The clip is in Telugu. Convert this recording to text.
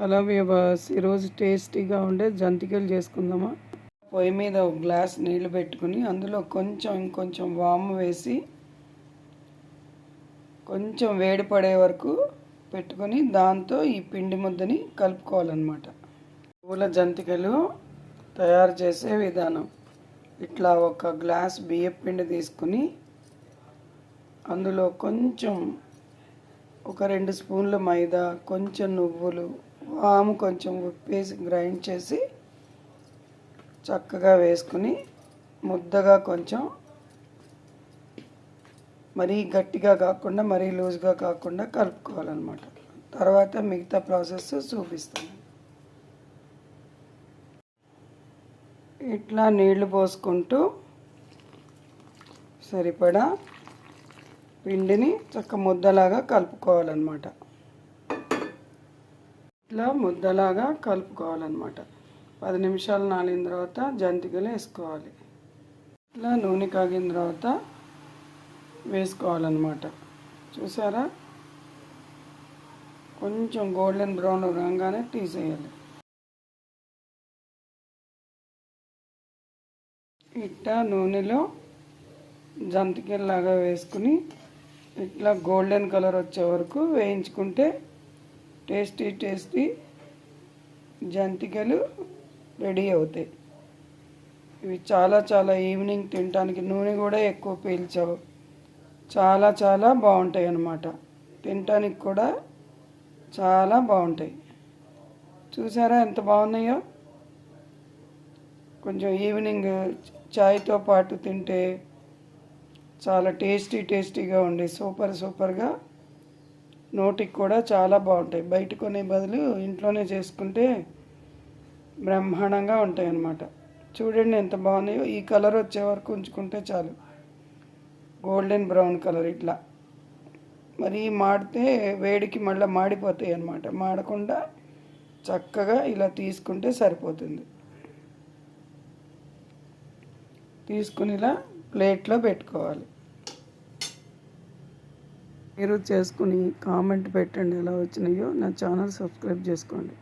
హలో వ్యూవర్స్, ఈరోజు టేస్టీగా ఉండే జంతికలు చేసుకుందామా. పొయ్యి మీద ఒక గ్లాస్ నీళ్లు పెట్టుకుని అందులో ఇంకొంచెం వాము వేసి కొంచెం వేడి పడే వరకు పెట్టుకొని దాంతో ఈ పిండి ముద్దని కలుపుకోవాలన్నమాట. పూల జంతికలు తయారు చేసే విధానం: ఇట్లా ఒక గ్లాస్ బియ్యం పిండి తీసుకుని అందులో ఒక 2 స్పూన్ల మైదా, కొంచెం నువ్వులు, వాము కొంచెం ఉప్పేసి గ్రైండ్ చేసి చక్కగా వేసుకుని ముద్దగా కొంచెం మరీ గట్టిగా కాకుండా మరీ లూజ్గా కాకుండా కలుపుకోవాలన్నమాట. తర్వాత మిగతా ప్రాసెస్ చూపిస్తాను. ఇట్లా నీళ్లు పోసుకుంటూ సరిపడా పిండిని ముద్దలాగా కలుపుకోవాలన్నమాట. ఇట్లా ముద్దలాగా కలుపుకోవాలన్నమాట. 10 నిమిషాలు నానిన తర్వాత జంతికలు వేసుకోవాలి. ఇట్లా నూనె కాగిన తర్వాత వేసుకోవాలన్నమాట. చూసారా, కొంచెం గోల్డెన్ బ్రౌన్ రాగానే తీసేయాలి. ఇట్లా నూనెలో జంతికల్లాగా వేసుకుని ఇట్లా గోల్డెన్ కలర్ వచ్చే వరకు వేయించుకుంటే టేస్టీ జంతికలు రెడీ అవుతాయి. ఇవి చాలా ఈవినింగ్ తినడానికి నూనె కూడా ఎక్కువ పీల్చవు, చాలా బాగుంటాయి అన్నమాట. తినడానికి కూడా చాలా బాగుంటాయి. చూసారా ఎంత బాగున్నాయో. కొంచెం ఈవినింగ్ చాయ్తో పాటు తింటే చాలా టేస్టీగా ఉండి సూపర్గా, నోటికి కూడా చాలా బాగుంటాయి. బయట కొనే బదులు ఇంట్లోనే చేసుకుంటే బ్రహ్మాండంగా ఉంటాయి అన్నమాట. చూడండి ఎంత బాగున్నాయో. ఈ కలర్ వచ్చే వరకు ఉంచుకుంటే చాలు, గోల్డెన్ బ్రౌన్ కలర్. ఇట్లా మరి మాడితే వేడికి మళ్ళీ మాడిపోతాయి అన్నమాట. మాడకుండా చక్కగా ఇలా తీసుకుంటే సరిపోతుంది. తీసుకుని ఇలా ప్లేట్లో పెట్టుకోవాలి. మీరు చేసుకుని కామెంట్ పెట్టండి ఎలా వచ్చినాయో. నా ఛానల్ సబ్స్క్రైబ్ చేసుకోండి.